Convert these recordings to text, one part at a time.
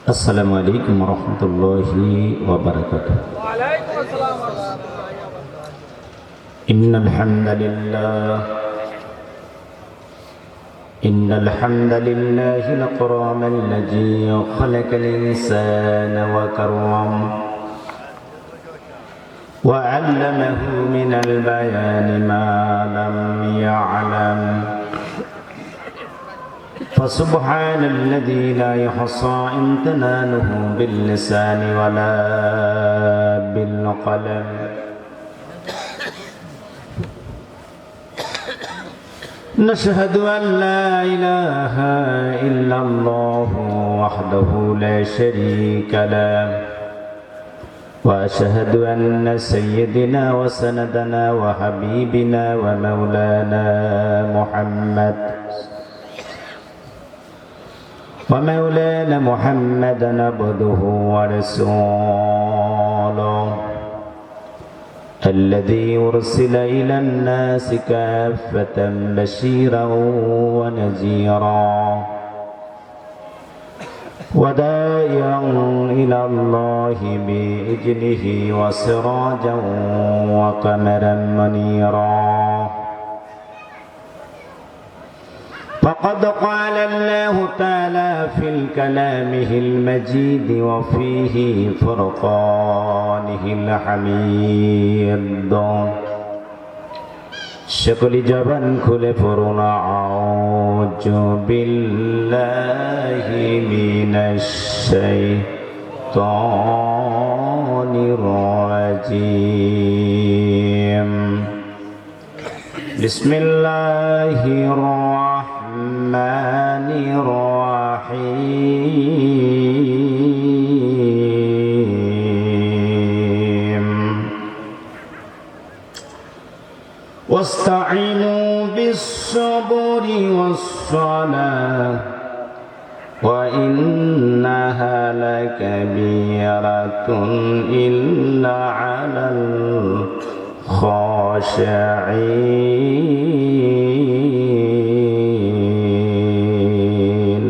السلام عليكم ورحمة الله وبركاته. وعليكم السلام ورحمة الله وبركاته. إن الحمد لله الأكرم الذي خلق الإنسان وكرم وعلمه من البيان ما لم يعلم فسبحان الذي لا يحصى امتنانه باللسان ولا بالقلم نشهد أن لا إله إلا الله وحده لا شريك له وأشهد أن سيدنا وسندنا وحبيبنا ومولانا محمدا عبده ورسوله الذي أرسل إلى الناس كافة بشيرا ونذيرا وداعيا إلى الله بإذنه وسراجا وقمرا منيرا فقد قال الله تعالى في كلامه المجيد وفيه فرقانه الحميد সকলি জবান খুলে পড়ুন আউযু বিল্লাহি মিনাশ শাইতানির রাজীম বিসমিল্লাহির রাহমানির রাহিম واستعينوا بالصبر والصلاة وإنها لكبيرة إلا على الخاشعين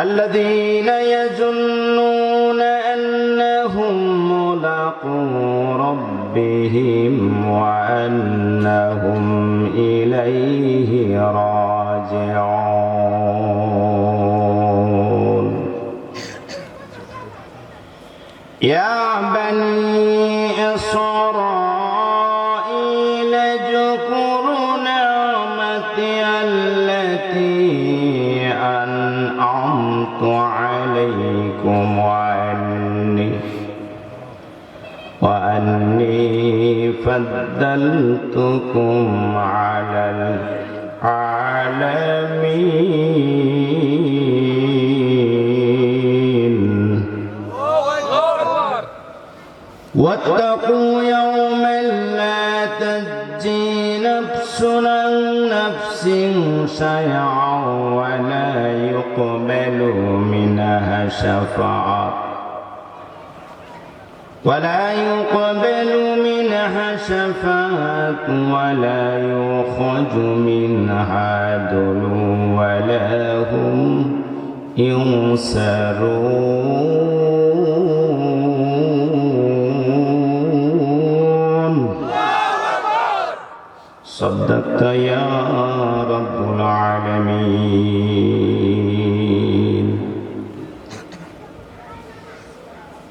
الذين يظنون أنهم ملاقو ربهم وأنهم إليه راجعون يا بني إسرائيل اذكروا نعمتي التي أنعمت عليكم وأني فضلتكم على العالمين واتقوا يوما لا تجزي نفس عن نفس شيئا ولا يقبل منها شفاعة ولا يؤخذ منها عدل ولا هم ينصرون صدقت يا رب العالمين.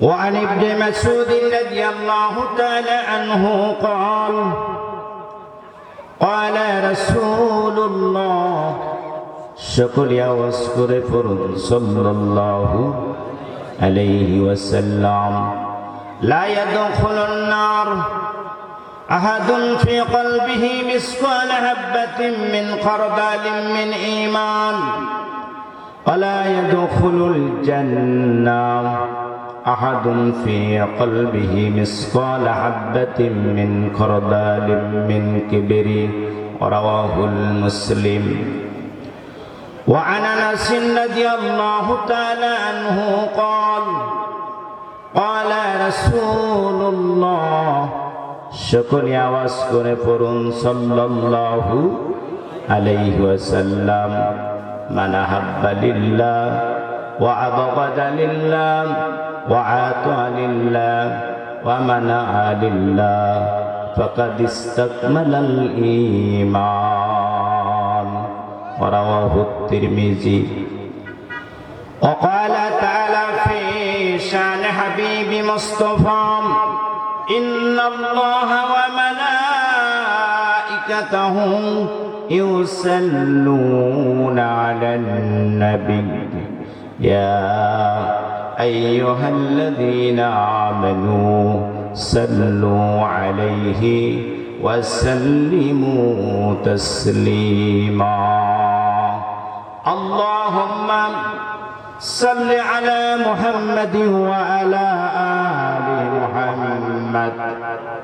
وعن ابن مسعود رضي الله تعالى عنه قال قال رسول الله সকল আওয়াজ করে পড়ুন সাল্লাল্লাহু আলাইহি ওয়াসাল্লাম লা ইয়াদখুলুন নার আহাদুন ফি কলবিহি মিসকাল হাববাতিন মিন খারদালিন মিন ঈমান ওয়ালা ইয়াদখুলুল জান্নাহ أحد في قلبه مثقال حبة من خردل من كبر رواه المسلم. وعن أنس رضي الله تعالى عنه قال قال رسول الله সকলে আওয়াজ করে পড়ুন সাল্লাল্লাহু আলাইহি ওয়াসাল্লাম من أحب لله وأبغض لله وعاطى لله ومنع لله فقد استكمل الإيمان. ورواه الترمذي. وقال تعالى في شان حبيب مصطفى إن الله وملائكته يصلون على النبي يا أيها الذين آمنوا صلوا عليه وسلموا تسليما. اللهم صل على محمد وعلى آل محمد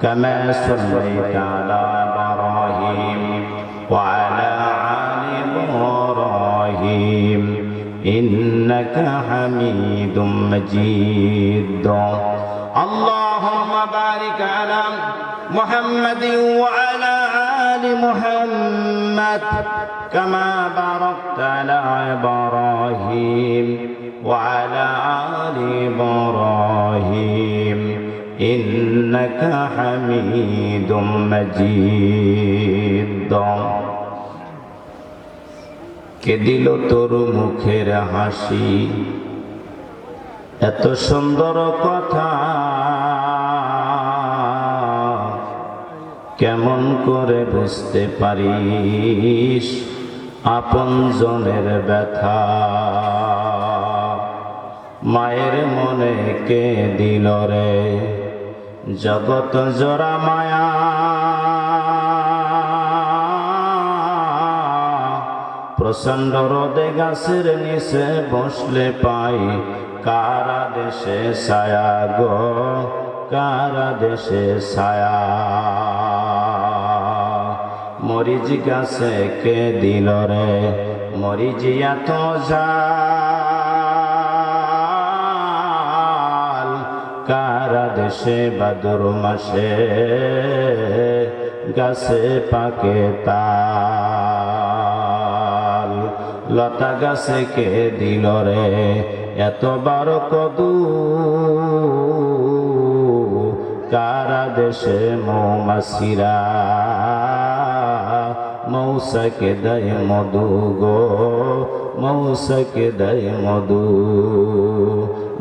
كما صليت على إبراهيم وعلى آل إبراهيم إنك حميد مجيد. اللهم بارك على محمد وعلى آل محمد كما باركت على إبراهيم وعلى آل إبراهيم إنك حميد مجيد. কে দিল তোর মুখের হাসি, এত সুন্দর কথা কেমন করে বুঝতে পারিস আপনজনের ব্যথা। মায়ের মনে কে দিল রে জগৎ জোড়া মায়া, প্রচণ্ড রোদে গাছের নিচে বসলে পাই কারা দেশে ছায়া গো, কারা দেশে ছায়া। মরিচ গাছে কে দিল রে মরিচিয়া তো জাল, কারা দেশে ভাদ্র মাসে গাছে পাকে তাল। লতা গাছে কে দিল রে এতবার কদু, কারা দেশে মৌমাছিরা মৌসাকে দেয় মধু গো, মৌসাকে দেয় মধু।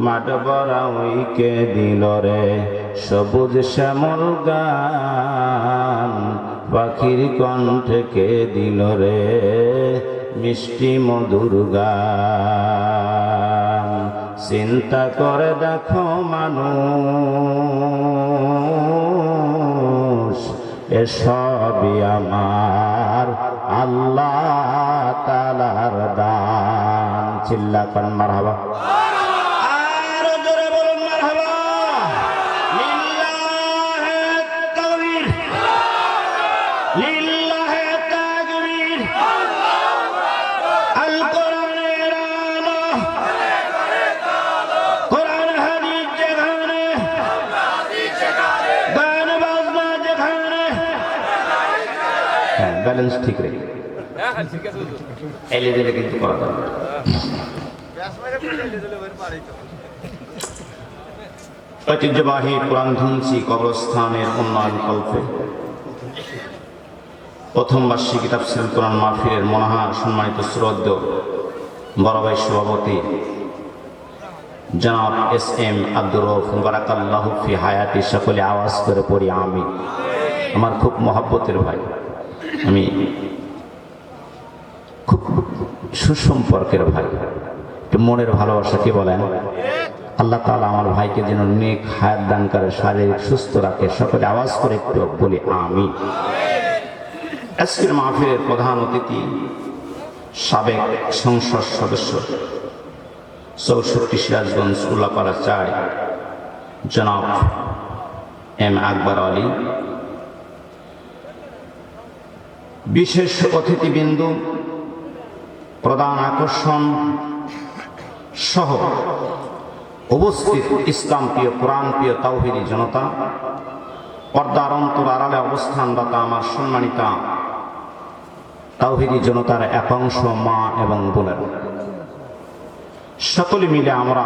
মাঠ ভরা ওইকে দিল রে সবুজ শ্যামল গান, পাখির কণ্ঠে কে দিল রে মিষ্টি মধুর গান। চিন্তা করে দেখো মানুষ এসবই আমার আল্লাহ তাআলার দান। চিল্লা কর মারহাবা। আরো জোরে বলুন মারহাবা। লিল্লাহে তাকবীর, লিল্লাহে তাকবীর। আল কোরআনের আলো, কোরআন হাদিস যেখানে, গান বাজনা যেখানে, হ্যাঁ ব্যালেন্স ঠিক রেখে এলে দিলে কিন্তু করা যাবে। ঐতিহ্যবাহী কোরআনধ্বংসী কবরস্থানের উন্নয়ন কল্পে প্রথম বার্ষিকী তাফসীরুল কোরআন মাহফিলের মনোহা সম্মানিত শ্রদ্ধেয় বড় ভাই সভাপতি জনাব এস.এম. আব্দুর রউফ বারাকাল্লাহু ফি হায়াতি। সকলে আওয়াজ করে পড়ি আমিন। আমার খুব মহব্বতের ভাই, আমি খুব সুসম্পর্কের ভাই, মনের ভালোবাসা কি বলেন। আল্লাহ তাআলা আমার ভাইকে যেন নেক হায়াত দান করে, শারীরিক সুস্থ রাখে। সকলে আওয়াজ করে একটু বলি আমিন। আজকের মাহফিলের প্রধান অতিথি সাবেক সংসদ সদস্য 64 সিরাজগঞ্জ উল্লাপাড়া 4 জনাব এম আকবর আলী, বিশেষ অতিথিবৃন্দ, প্রধান আকর্ষণ সহ উপস্থিত ইসলাম প্রিয়, কোরআন প্রিয় তাওহীদি জনতা, পর্দার অন্তর আড়ালে অবস্থানরত আমার সম্মানিতা তাওহীদি জনতার একাংশ মা এবং বোনেরা, সকলে মিলে আমরা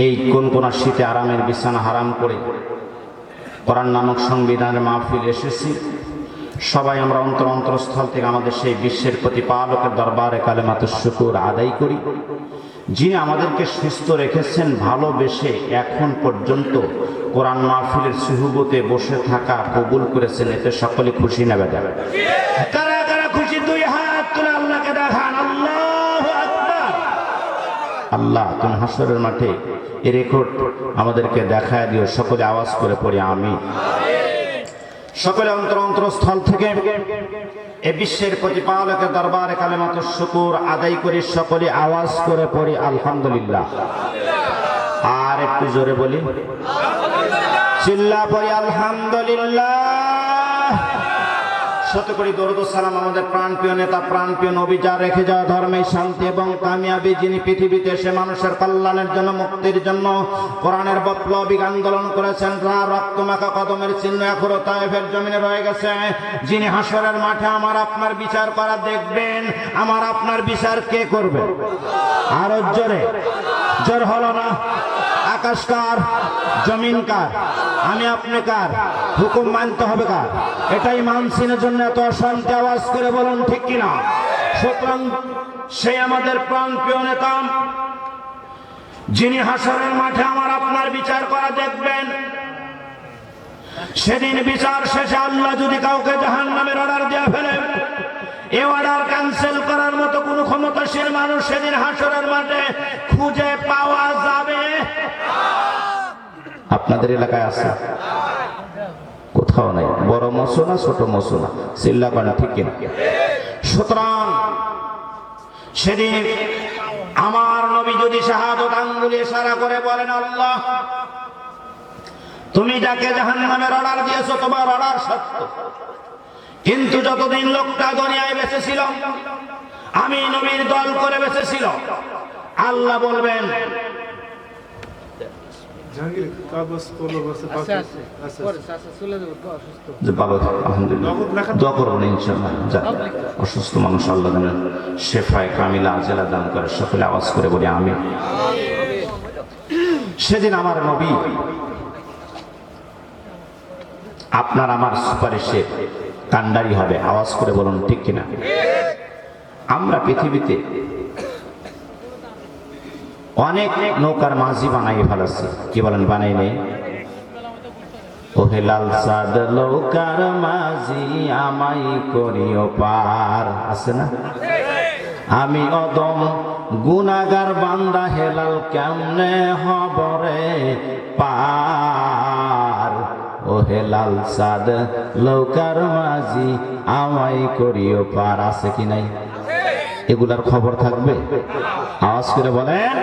এই কোন শীতে আরামের বিছানা হারাম করে কোরআন নামক সংবিধানের মাহফিল এসেছি। সবাই আমরা অন্তরস্থল থেকে আমাদের সেই বিশ্বের প্রতিপালকের দরবারে কালেমাতুশ শুকর আদায় করি, যিনি আমাদেরকে সুস্থ রেখেছেন, ভালোবেসে এখন পর্যন্ত কোরআন মাহফিলের সুহবতে বসে থাকা কবুল করেছেন। এতে সকলে খুশি নেবে যাবে। কারা কারা খুশি? দুই হাত তুলে আল্লাহকে দেখান। আল্লাহু আকবার। আল্লাহ, তুমি হাসরের মাঠে এই রেকর্ড আমাদেরকে দেখায় দিও। সকলে আওয়াজ করে পড়ি আমিন। সকলে অন্তরস্থল থেকে এ বিশ্বের প্রতিপালকের দরবারে কালেমাতুশ শুকর আদায় করি। সকলে আওয়াজ করে পড়ি আলহামদুলিল্লাহ। আর একটু জোরে বলি, চিল্লা পড়ি আলহামদুলিল্লাহ। শত কোটি দরুদ ও সালাম আমাদের প্রাণপ্রিয় নেতা, প্রাণপ্রিয় নবী, যার রেখে যাওয়া ধর্মে শান্তি এবং কামিয়াবি, যিনি পৃথিবীতে এসে মানুষের কল্যাণের জন্য, মুক্তির জন্য কোরআনের বৈপ্লবিক আন্দোলন করেছেন। রক্তমাখা কদমের চিহ্ন এখনো তায়েফের জমিনে রয়ে গেছে। যিনি হাসরের মাঠে আমার আপনার বিচার করা দেখবেন। আমার আপনার বিচার কে করবে? আরো জোরে, জোর হলো না? আকাশ কার? জমিন কার? আমি আপনি কার? হুকুম মানতে হবে কার? এটাই মানসিনের জন্য এত অশান্তি। আওয়াজ করে বলুন ঠিক কিনা? সুতরাং সেই আমাদের প্রাণপ্রিয় নেতা, যিনি হাসরের মাঠে আমার আপনার বিচার করা দেখবেন। সেদিন বিচার শেষে আল্লাহ যদি কাউকে জাহান্নামের অর্ডার দিয়ে ফেলেন, এ অর্ডার ক্যান্সেল করার মতো কোন ক্ষমতাশীল মানুষ সেদিন হাসরের মাঠে খুঁজে পাওয়া যাবে? আপনাদের এলাকায় আছে? কোথাও নাই। বড় মসুনা, ছোট মসুনা, চিল্লা করেন ঠিক কিনা? সুতরাং সেদিন আমার নবী যদি শাহাদত আঙ্গুলে ইশারা করে বলেন, আল্লাহ তুমি যাকে জাহান্নামের অর্ডার দিয়েছো তোমার অর্ডার সত্য, কিন্তু যতদিন লোকটা দুনিয়ায় বেঁচে ছিল, আমি নবীর দল করে বেঁচে ছিল, আল্লাহ বলবেন অসুস্থ মানুষ আল্লাহ শেফায়ে কামিলা আজেলা দান করে। সকলে আওয়াজ করে বলি আমিন। সেদিন আমার নবী আপনার আমার সুপারিশে কান্ডারি হবে। আওয়াজ করে বলুন ঠিক কিনা? আমরা পৃথিবীতে অনেক নৌকার মাঝি বানাই ফেলাচ্ছি। কি বলেন? বানাই নেই? ওহে লাল সাদ নৌকার মাঝি আমাই করিও পার, আছে না? আমি অদম গুনাহগার বান্দা, হেলাল কেমনে হবরে পার। ওহে লাল সাদ নৌকার মাঝি আমাই করিও পার, আছে কি নাই? এগুলার খবর থাকবে? আওয়াজ করে বলেন।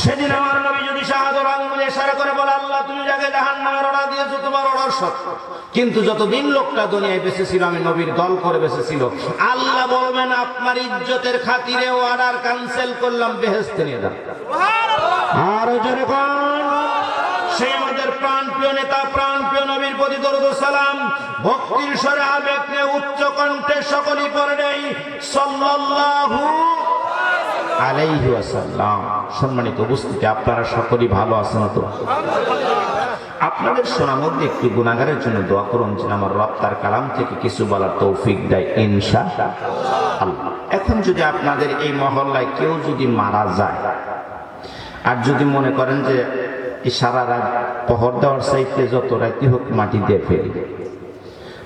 সেদিন আমার নবী যদি শাহাদত আঙ্গুলে ইশারা করে বলে, আল্লাহ তুমি যাকে জাহান্নামের অর্ডার দিয়েছো তোমার অর্ডার সত্য, কিন্তু যতদিন লোকটা দুনিয়ায় বেঁচে ছিল, আমি নবীর দল করে বেঁচে ছিল, আল্লাহ বলবেন আপনার ইজ্জতের খাতিরে অর্ডার ক্যান্সেল করলাম, বেহেশতে নিয়ে যান। আর জোরে কোন? সেই আমাদের প্রাণপ্রিয় নেতা, প্রাণপ্রিয় নবীর প্রতি দরুদ ও সালাম ভক্তির স্বরে আবেগ নিয়ে উচ্চ কণ্ঠে সকলেই পড়ে নেই সাল্লাল্লাহু আলাইহি ওয়াসাল্লাম। সম্মানিত উপস্থিতি, আপনারা সকলেই ভালো আছেন তো? আপনাদের শোনার মধ্যে একটু গুনাহগারের জন্য দোয়া করুন, যেন আমার রব তার কালাম থেকে কিছু বলার তৌফিক দেয় ইনশাআল্লাহ। এখন যদি আপনাদের এই মহল্লায় কেউ যদি মারা যায়, আর যদি মনে করেন যে সারা রাত পহর দেওয়ার চাইতে যত রাতি হোক মাটি দিয়ে ফেলি,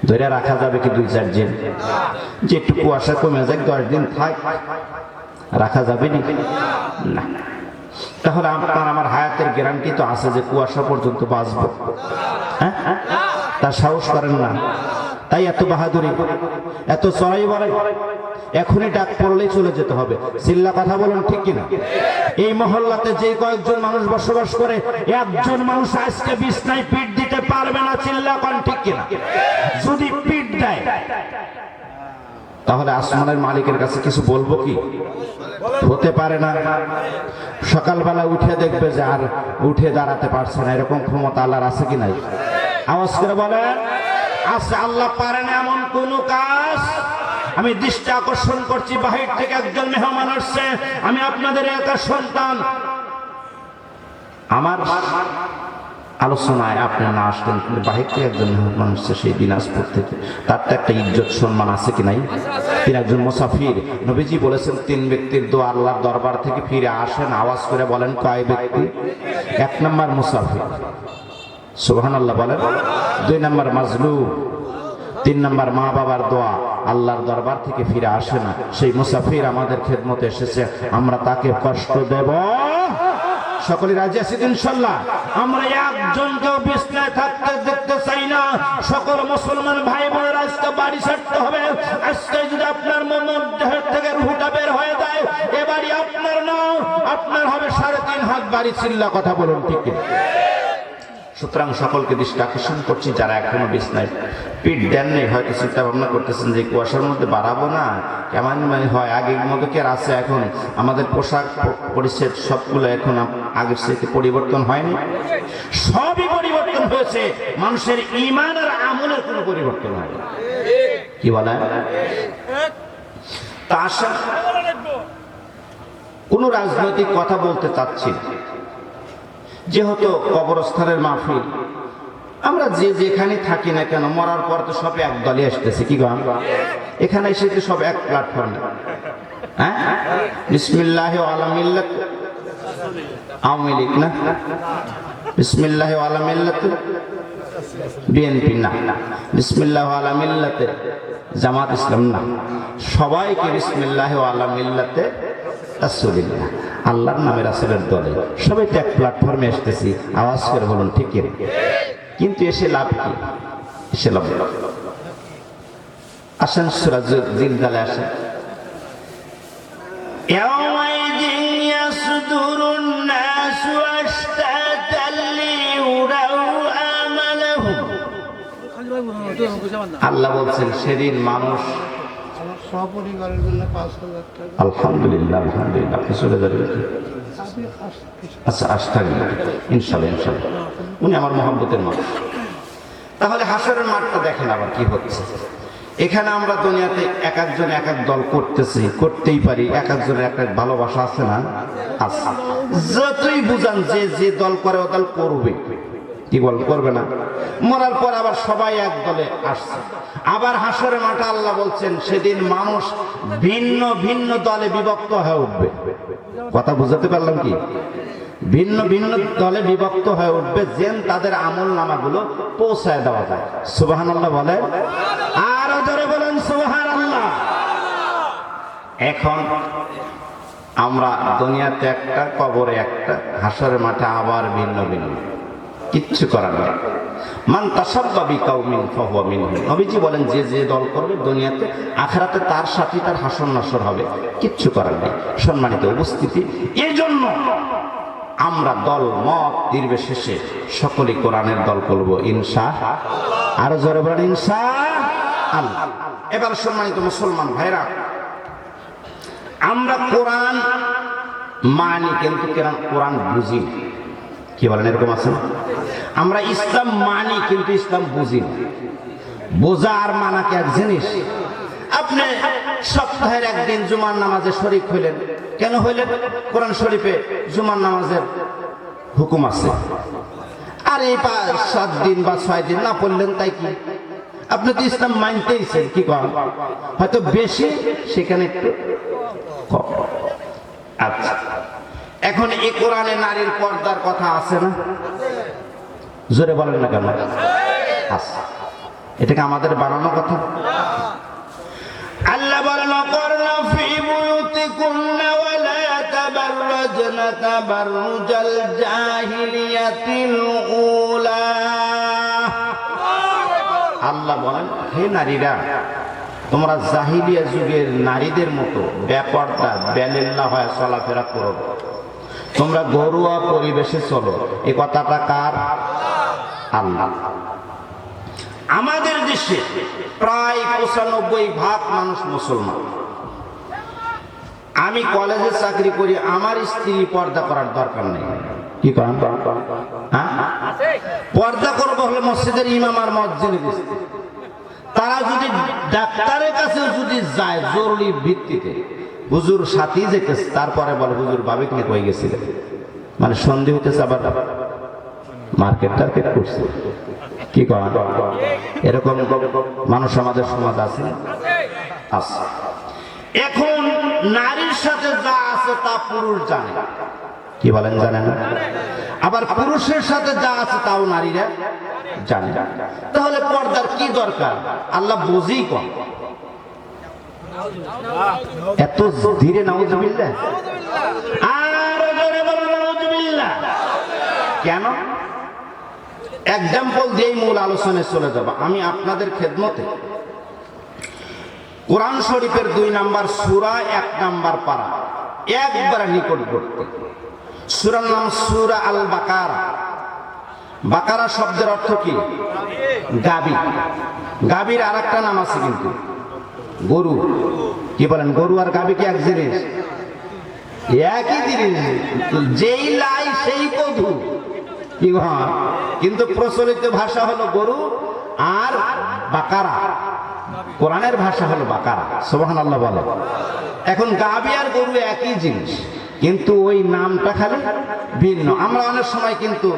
ধরে রাখা যাবে কি 2-4 দিন? যে একটু কুয়াশা কমে যায় 10 দিন থাক, রাখা যাবে না? তাহলে আপনার আমার হায়াতের গ্যারান্টি তো আছে যে কুয়াশা পর্যন্ত বাঁচবো। হ্যাঁ, তার সাহস করেন না। তাই এত বাহাদুরি, এত চড়াই বড়াই, এখনই ডাক পড়লেই চলে যেতে হবে। চিল্লা কথা বলুন ঠিক কিনা? এই মহল্লাতে যে কয়েকজন মানুষ বসবাস করে, একজন মানুষ আজকে বিছনায় পিঠ দিতে পারবে না। চিল্লা কোন ঠিক কিনা? যদি পিঠ দেয় তাহলে আসমানের মালিকের কাছে কিছু বলবো কি? হতে পারে না। সকালবেলা উঠে দেখবে যে আর উঠে দাঁড়াতে পারছে না, এরকম ক্ষমতা আল্লাহর আছে কি নাই? আওয়াজ করে বলেন আছে। আল্লাহ পারেন এমন কোন কাজ আমি দৃষ্টি আকর্ষণ করছি, বাহির থেকে একজন মেহমান আসছে, আমি আপনাদের এলাকার সন্তান, আমার আলোচনায় আপনি না আসলেন, কিন্তু বাহির থেকে একজন মেহমান আসছে সেই দিনাজপুর থেকে, তার তো একটা ইজ্জত সম্মান আছে কি নাই? তিনি একজন মুসাফির। নবীজি বলেছেন 3 ব্যক্তির দোয়া আল্লাহর দরবার থেকে ফিরে আসেন, আওয়াজ করে বলেন কয় ব্যক্তি? 1 নম্বর মুসাফির, সুবহানাল্লাহ বলেন। 2 নম্বর মাজলুম, 3 নম্বর মা বাবার দোয়া আল্লাহর দরবার থেকে ফিরে আসে না, সেই মুসাফির আমাদের খেদমতে এসেছে, আমরা তাকে কষ্ট দেব? সকলে রাজি আছি ইনশাআল্লাহ? আমরা একজনকেও বিছনায় থাকতে দেখতে চাই না। সকল মুসলমান ভাই বোনেরা আজকে বাড়ি ছাড়তে হবে। আজকে যদি আপনার মনের থেকে রুহটা বের হয়ে যায়, এ বাড়ি আপনার না, আপনার হবে 3.5 হাত বাড়ি। চিল্লা কথা বলুন ঠিক কি? সুতরাং সকলকে দৃষ্টি আকর্ষণ করছি, যারা এখনো বিছনায় পিঠ দেন নেই, হয়তো চিন্তা ভাবনা করতেছেন যে কুয়াশার মধ্যে বাড়াবো না, কেমন মানে হয়, আগের মতো কি আর আছে? এখন আমাদের পোশাক পরিচ্ছদ সবগুলো এখন আগের সাথে পরিবর্তন হয়নি, সবই পরিবর্তন হয়েছে, মানুষের ঈমান আর আমলের কোনো পরিবর্তন হয়নি। কি বলে? তা আশা কোন রাজনৈতিক কথা বলতে চাচ্ছি, যেহেতু কবরস্থানের মাহফিল, আমরা যে যেখানে থাকি না কেন, মরার পর তো সব এক দলে আসতেছে, কি গান এখানে এসে তো সব এক প্ল্যাটফর্মে। হ্যাঁ, বিসমিল্লাহি ওয়ালা মিল্লাত আওয়ামী লীগ না, বিসমিল্লাহি ওয়ালা মিল্লাত বিএনপি না, বিসমিল্লাহি ওয়ালা মিল্লাতে জামাত ইসলাম না, সবাইকে বিসমিল্লাহি ওয়ালা মিল্লাতে রাসূলুল্লাহ, আল্লাহর নামে রাসূলের দলে সবাই তো এক প্ল্যাটফর্মে আসতেছি, আওয়াজ করে বলুন ঠিক কি? কিন্তু এসে লাভ কি? এসে লাভ আসেন সূরা জিলজালে আসেন। ইয়াওমাইদিন ইয়াসদুরুন নাসু আশতাতাল লিউরাউ আমালাহুম। আল্লাহ বলছেন সেদিন মানুষ সপরিবারের জন্য 5,000 টাকা। আলহামদুলিল্লাহ, আলহামদুলিল্লাহ, আপনি চলে যাবেন। আচ্ছা, আস্থা ইনশাল্লাহ, ইনশাল্লাহ, উনি আমার মহব্বতের মানুষ। তাহলে হাসরের মাঠটা দেখেন আবার কি হচ্ছে। এখানে আমরা দুনিয়াতে এক একজন এক এক দল করতেছি, করতেই পারি, এক একজনের এক এক ভালোবাসা আছে না? আছে। যতই বুঝান যে যে দল করে ও দল করবে, কি বল করবে না? মরার পর আবার সবাই এক দলে আসছে। আবার হাসরের মাঠে আল্লাহ বলছেন সেদিন মানুষ ভিন্ন ভিন্ন দলে বিভক্ত হয়ে উঠবে। কথা বুঝাতে পারলাম কি? ভিন্ন ভিন্ন দলে বিভক্ত হয়ে উঠবে, যেন তাদের আমল নামাগুলো পৌঁছায় দেওয়া যায়। সুবহানাল্লাহ বলে, আরো জোরে বলেন সুবহানাল্লাহ। এখন আমরা দুনিয়াতে একটা, কবরে একটা, হাসরের মাঠে আবার ভিন্ন ভিন্ন, কিচ্ছু করার নেই। মান তাসাব্বা বিকাউমিন ফাহুয়া মিনহুম। নবীজি বলেন যে যে দল করবে দুনিয়াতে, আখিরাতে তার সাথে তার হাসর নাসর হবে, কিচ্ছু করার নেই। সম্মানিত উপস্থিতি, এই জন্য আমরা দল মত নির্বিশেষে সকলেই কোরআনের দল করব ইনশাআল্লাহ। আরো জোরে বলেন ইনশাআল্লাহ। এবার সম্মানিত মুসলমান ভাইরা, আমরা কোরআন মানি কিন্তু কোরআন বুঝি। কি বলেন, এরকম আছে না? আমরা ইসলাম মানি কিন্তু ইসলাম বুঝি না। বোঝা আর মানা কি এক জিনিস? আপনি সপ্তাহের একদিন জুমার নামাজে শরীক হইলেন, কেন হইলেন? কোরআন শরীফে জুমার নামাজের হুকুম আছে। আর এই 7 দিন বা 6 দিন না পড়লেন তাই কি? আপনি তো ইসলাম মানতেইছেন, কি করেন? হয়তো বেশি, সেখানে একটু কম। আচ্ছা, এখন এই কোরআনে নারীর পর্দার কথা আছে না? জোরে বলেন না কেন? আছে। এটাকে আমাদের বানানো কথা? আল্লাহ বলেন, করনা ফি বুয়ুতিকুন্না ওয়া লা তাবাররাজনা তাবাররুজাল জাহিলিয়াতিল উলা। আল্লাহ বলেন, হে নারীরা, তোমরা জাহিলিয়া যুগের নারীদের মতো বেপরদা বেলেল্লা হয়ে চলাফেরা করো, তোমরা ঘরোয়া পরিবেশে চলো। এই কথাটা কার? আল্লাহ। আমাদের দেশে প্রায় 95% মানুষ মুসলমান। আমি কলেজে চাকরি করি, আমার স্ত্রী পর্দা করার দরকার নেই। কি করেন? পর্দা করবো হলে মসজিদের ইমাম আর মুয়াজ্জিনের স্ত্রী। তারা যদি ডাক্তারের কাছে যদি যায় জরুরি ভিত্তিতে, হুজুর সাথী যেতেছে, তারপরে বলে হুজুর ভাবিক নিয়ে কই গেছিল, মানে সন্দেহ হইতেছে, আবার মার্কেট টার্কেট করছে। কি কয় এরকম মানুষ আমাদের সমাজ আছে আছে। এখন নারীর সাথে যা আছে তা পুরুষ জানে, কি বলেন জানে না? আবার পুরুষের সাথে যা আছে তাও নারীরা জানে। তাহলে পর্দার কি দরকার? আল্লাহ বুঝি কম, এত ধীরে নাউজুবিল্লাহ, আর জোরে বলো নাউজুবিল্লাহ। কেন? এক্সাম্পল দিয়েই মূল আলোচনায় চলে যাব। আমি আপনাদের খেদমতে কোরআন শরীফের 2 নাম্বার সূরা 1 নাম্বার পারা একবার নিকটবর্তী সূরার নাম সূরা আল বাকারা। বাকারা শব্দের অর্থ কি? গাবি। গাবির আরেকটা নাম আছে কিন্তু গরু। কি বলেন, গরু আর গাবি কি এক জিনিস? একই জিনিস, যেই লাই সেই বধূ। কি হয়, কিন্তু প্রচলিত ভাষা হলো গরু আর বাকারা, কোরআনের ভাষা হলো বাকারা। সুবহানাল্লাহ বলো। এখন গাবি আর গরু একই জিনিস, কিন্তু ওই নামটা খালি ভিন্ন। আমরা অনেক সময় কিন্তু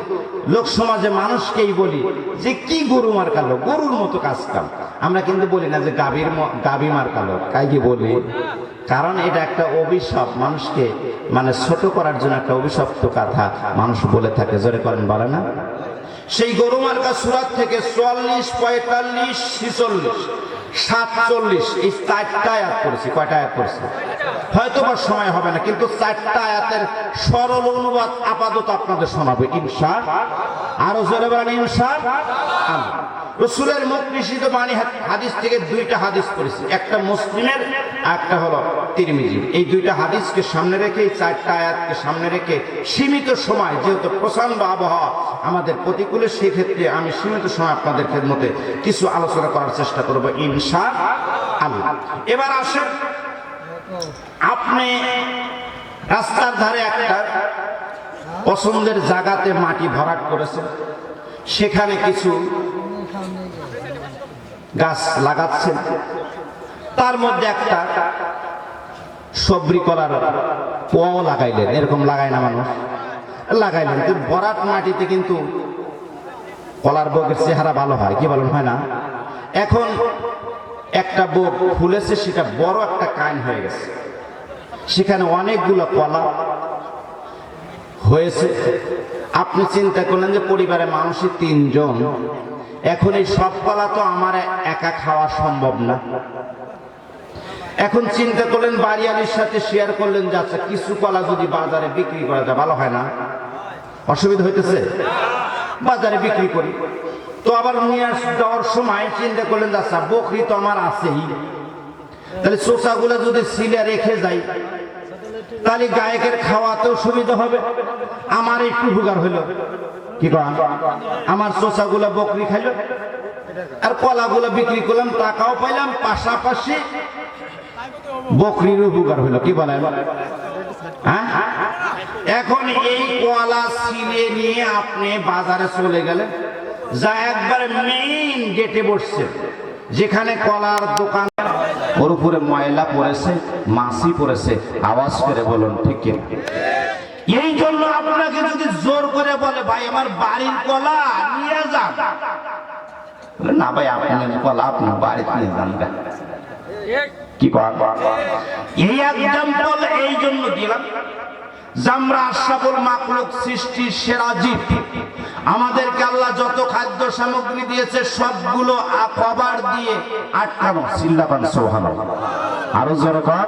লোক সমাজে মানুষকেই বলি যে কি গরু মার্কালো, গরুর মতো কাজ কাম। আমরা কিন্তু বলি না যে গাবি মার্কালো। কাই কি বলি? কারণ এটা একটা অভিশাপ, মানুষকে মানে ছোট করার জন্য একটা অভিশপ্ত কথা মানুষ বলে থাকে। জোরে করেন, বলে না? সেই গরু মার্কা সূরা থেকে 44, 45, 46, 47 এই 4টা আয়াত পড়েছি। কয়টা আয়াত পড়েছি? হয়তো বা সময় হবে না, কিন্তু 4টা আয়াতের সরল অনুবাদ আপাতত আপনাদের শোনাবো ইনশাআল্লাহ। আরো জোরে বলেন ইনশাআল্লাহ। রাসূলের মুখ নিঃসৃত বাণী হাদিস থেকে 2টা হাদিস পড়েছি, একটা মুসলিমের, একটা হলো তিরমিজির। এই 2টা হাদিসকে সামনে রেখে, এই 4টা আয়াতকে সামনে রেখে সীমিত সময়, যেহেতু প্রচন্ড আবহাওয়া আমাদের প্রতিকূলে, সেই ক্ষেত্রে আমি সীমিত সময় আপনাদের খেদমতে কিছু আলোচনা করার চেষ্টা করব ইনশাআল্লাহ। এবার আসেন, আপনি রাস্তার ধারে একটা পছন্দের জায়গাতে মাটি ভরাট করেছেন, সেখানে কিছু গাছ লাগাচ্ছেন, তার মধ্যে একটা সবরি কলার পোয়াও লাগাইলেন। এরকম লাগায় না মানুষ? লাগাইলেন। কিন্তু ভরাট মাটিতে কিন্তু কলার বকের চেহারা ভালো হয়, কি বলেন, হয় না? এখন একটা বক ফুলেছে, সেটা বড় একটা কাইন হয়ে গেছে, সেখানে অনেকগুলো কলা হয়েছে। আপনি চিন্তা করলেন যে পরিবারের মানুষই 3 জন, এখন এই সব কলা তো আমার একা খাওয়া সম্ভব না। এখন চিন্তা করলেন, বাড়িওয়ালির সাথে শেয়ার করলেন যে আচ্ছা কিছু কলা যদি বাজারে বিক্রি করা যায়, ভালো হয় না? অসুবিধা হইতেছে, বাজারে বিক্রি করি। তো আবার নিয়ে যাওয়ার সময় চিন্তা করলেন যে আচ্ছা বকরি তো আমার আছেই, তাহলে চোষাগুলো যদি সিলে রেখে যাই, তাহলে গায়কের খাওয়াতেও সুবিধা হবে, আমার একটু উপকার হইল। কি করেন, আমার চোষাগুলো বকরি খাইল, আর কলাগুলো বিক্রি করলাম, টাকাও পাইলাম, পাশাপাশি বকরির উপকার হইল। কি বলেন? হ্যাঁ। এখন এই কলা সিলে নিয়ে আপনি বাজারে চলে গেলেন, যা একবারে মেইন গেটে বসছে, যেখানে কলার দোকান, ওর উপরে ময়লা পড়েছে, মাছি পড়েছে, আওয়াজ করে বলুন ঠিক কি? এই জন্য আপনাকে যদি জোর করে বলে ভাই আমার বাড়ির কলা নিয়ে যান, না ভাই আপনার কলা আপনার বাড়িতে নিয়ে যান। কি এই এক্সাম্পল এই জন্য দিলাম, জামরা আশরাফুল মাখলুক, সৃষ্টির সেরা জীব। আমাদেরকে আল্লাহ যত খাদ্য সামগ্রী দিয়েছে সবগুলো কভার দিয়ে আটকানো। চিল্লাপান সুবহানাল্লাহ, আরো জোরে কর।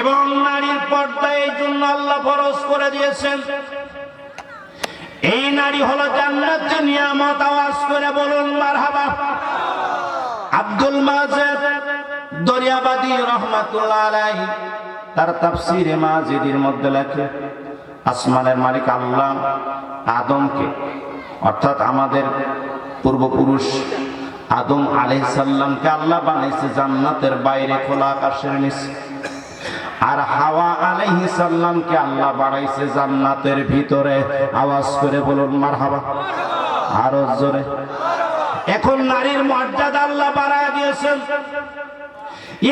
এবং নারীর পর্দা এই জন্য আল্লাহ ফরজ করে দিয়েছেন। এই নারী হলো জান্নাতের নিয়ামত। আওয়াজ করে বলুন মারহাবা। আব্দুল মাজেদ দরিয়াবাদী রহমাতুল্লাহ আলাইহি তার তাফসীরে মাজিদের মধ্যে লেখে, আসমানের মালিক আল্লাহ আদমকে, অর্থাৎ আমাদের পূর্বপুরুষ আদম আলাইহিস সালামকে আল্লাহ বানাইছে জান্নাতের বাইরে খোলা আকাশের নিচে, আর হাওয়া আলাইহিস সালামকে আল্লাহ বানাইছে জান্নাতের ভিতরে। আওয়াজ করে বলুন মারহাবা, আরো জোরে। এখন নারীর মর্যাদা আল্লাহ বাড়ায় দিয়েছে। দিয়েছেন।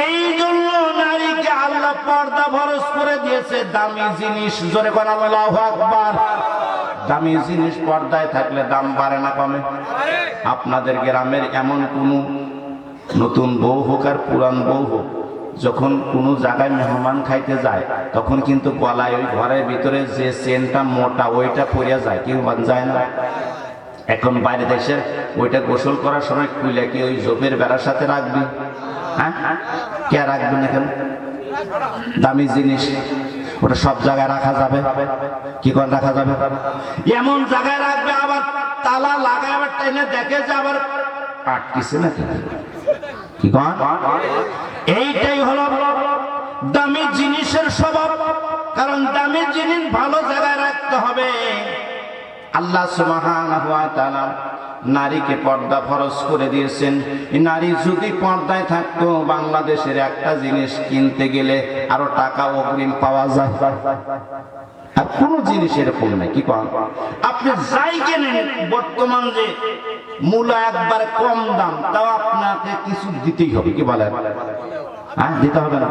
এই জন্য নারীকে আল্লাহ পর্দা ফরজ করে দিয়েছে। দামি জিনিস, জোরে কোন আল্লাহু আকবার। দামি জিনিস পর্দায় থাকলে দাম বাড়ে না কমে? আপনাদের গ্রামের এমন কোন নতুন বউ হোক আর পুরান বউ হোক, যখন কোনো জায়গায় মেহমান খাইতে যায় তখন কিন্তু গলায় ওই ঘরের ভিতরে যে চেনটা মোটা ওইটা পরিয়া যায়, কি যায় না? এখন বাইরে দেশে ওইটা গোসল করার সময় খুলে কি ওই জোপের বেড়ার সাথে রাখবি? হ্যাঁ, কে রাখবেন? এখন দামি জিনিস ওটা সব জায়গায় রাখা যাবে? কি করে রাখা যাবে? এমন জায়গায় রাখবে আবার তালা লাগায়, আবার টেনে দেখে যে আবার আটকিছে নাকি। কি কন? এইটাই হলো দামি জিনিসের স্বভাব। কারণ দামি জিনিস ভালো জায়গায় রাখতে হবে। আল্লাহ সুবহানাহু ওয়া তাআলা নারীকে পর্দা ফরজ করে দিয়েছেন। নারী যদি পর্দায় থাকতো, বাংলাদেশের একটা জিনিস কিনতে গেলে আরো টাকা অগ্রিম পাওয়া যায়। আর কোন জিনিস এরকম নাই। কি কন? আপনি যাই কেনেন, বর্তমান যে মূল্য একবার কম দাম, তাও আপনাকে কিছু দিতেই হবে। কি বলেন? হ্যাঁ, দিতে হবে না।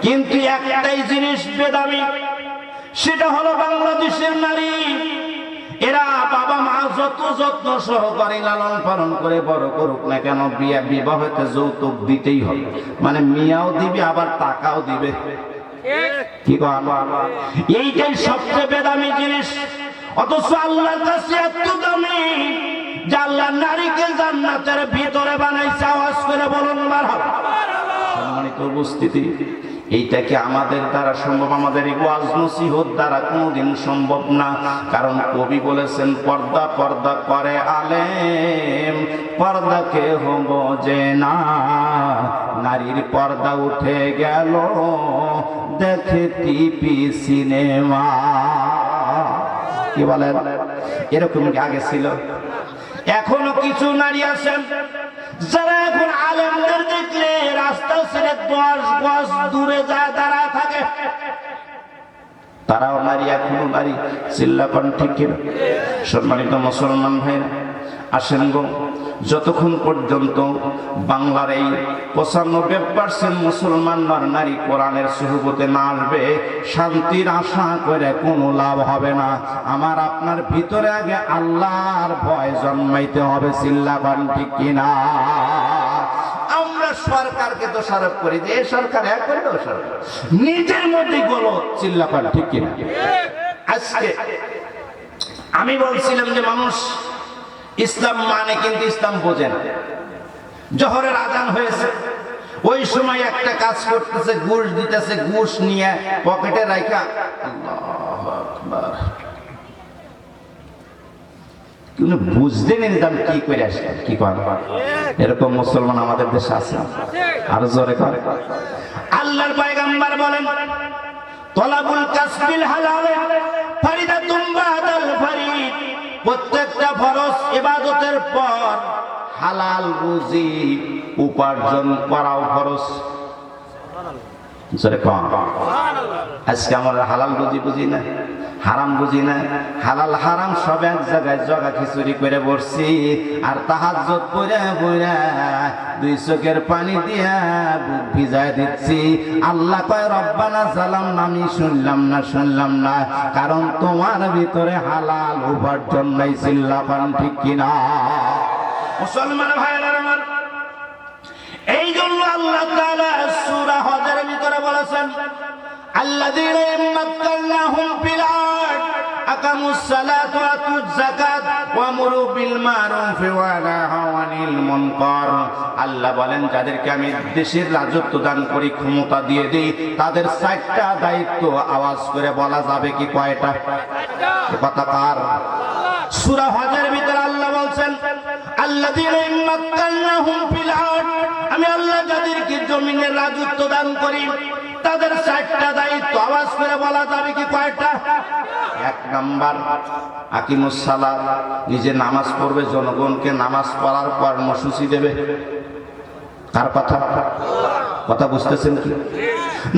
কিন্তু একটাই জিনিস বেদামি, সেটা হলো বাংলাদেশের নারী। এরা বাবা মা যত যত্ন সহকারে লালন পালন করে বড় করুক না কেন, বিবাহতে যৌতুক দিতেই হবে। মানে মিয়াও দিবে আবার টাকাও দিবে। কি কন? এইটাই সবচেয়ে বেদামি জিনিস। অথচ আল্লাহর কাছে এত দামি যে আল্লাহ নারীকে জান্নাতের ভিতরে বানাইছে। আওয়াজ করে বলুন মারহাবা। সম্মানিত উপস্থিতি, এইটা কি আমাদের দ্বারা সম্ভব? আমাদের এই ওয়াজ নসিহত দ্বারা কোনোদিন সম্ভব না। কারণ কবি বলেছেন, পর্দা পর্দা করে আলেম, পর্দাকে বোঝে না। নারীর পর্দা উঠে গেল, দেখে টিভি সিনেমা। কি বলেন? এরকম কি আগে ছিল? এখনো কিছু নারী আছেন যারা এখন আলেমদের দেখলে রাস্তা ছেড়ে 10 গজ দূরে যায় দাঁড়ায় থাকে। তারাও নারী, এখনো নারী। চিল্লাপান ঠিক কিনা? সম্মানিত মুসলমান ভাইরা, আসেন গো, যতক্ষণ পর্যন্ত বাংলার এই 95% মুসলমান নারী কোরআনের সুহবতে না আসবে, শান্তির আশা করে কোনো লাভ হবে না। আমার আপনার ভিতরে আগে আল্লাহর ভয় জন্মাইতে হবে। চিল্লাপান ঠিক কিনা? আমরা সরকারকে দোষারোপ করি যে এই সরকার এক করে, সরকার নিজের মধ্যেই গলো। চিল্লাপান ঠিক কিনা? আজকে আমি বলছিলাম যে মানুষ ইসলাম মানে কিন্তু ইসলাম বোঝে না। জোহরের আজান হয়েছে, ওই সময় একটা কাজ করতেছে, ঘুষ দিতেছে, ঘুষ নিয়ে পকেটে রাখা। আল্লাহু আকবার। কিন্তু বুঝতে নিতাম কি করে আসে। কি কর? এরকম মুসলমান আমাদের দেশে আছে। আরো জোরে কর। আল্লাহর পয়গম্বর বলেন, তলাবুল কাসবিল হালাল ফরিদাতুন বাদাল ফরিদ। প্রত্যেকটা ফরজ ইবাদতের পর হালাল রুজি উপার্জন করাও ফরজ। আজকে আমরা হালাল রুজি বুঝি না, হারাম বুঝি না। হালাল হারাম সব এক জায়গায় জগা খিচুড়ি করে বসছি, আর তাহাজ্জুদ পড়ে পড়ে 2 চোখের পানি দিয়া বুক ভিজায় দিচ্ছি। আল্লাহ কয়, রব্বানা জালামনা, আমি শুনলাম না, কারণ তোমার ভিতরে হালাল উপার্জন নাই। চিল্লাপান ঠিক কিনা? মুসলমান ভাইরা আমার, এই জন্য আল্লাহ তাআলা সূরা হজের ভিতরে বলেছেন, আল্লাযীনা ইম্মাক্কানাহুম ফিল আরদ আকামুস সালাতা ওয়া আতুজ যাকাত ওয়া আমরু বিল মারুফি ওয়া নাহাউ আনিল মুনকার। আল্লাহ বলেন, যাদেরকে আমি দেশের রাজত্ব দান করি, ক্ষমতা দিয়ে দেই, তাদের 4টা দায়িত্ব। আওয়াজ করে বলা যাবে কি কয়টা? কথা কার? সূরা হজের ভিতরে আল্লাহ বলছেন, আল্লাযীনা ইম্মাক্কানাহুম ফিল আরদ, আমি আল্লাহ যাদেরকে জমিনের রাজত্ব দান করি, তাদের 4টা দায়িত্ব। আওয়াজ করে বলা যাবে কি কয়টা? 1 নাম্বার, আকিমুস সালাত, নিজে নামাজ পড়বে, জনগণকে নামাজ পড়ার কর্মসূচি দেবে। কার কথা? কথা বুঝতেছেন কি?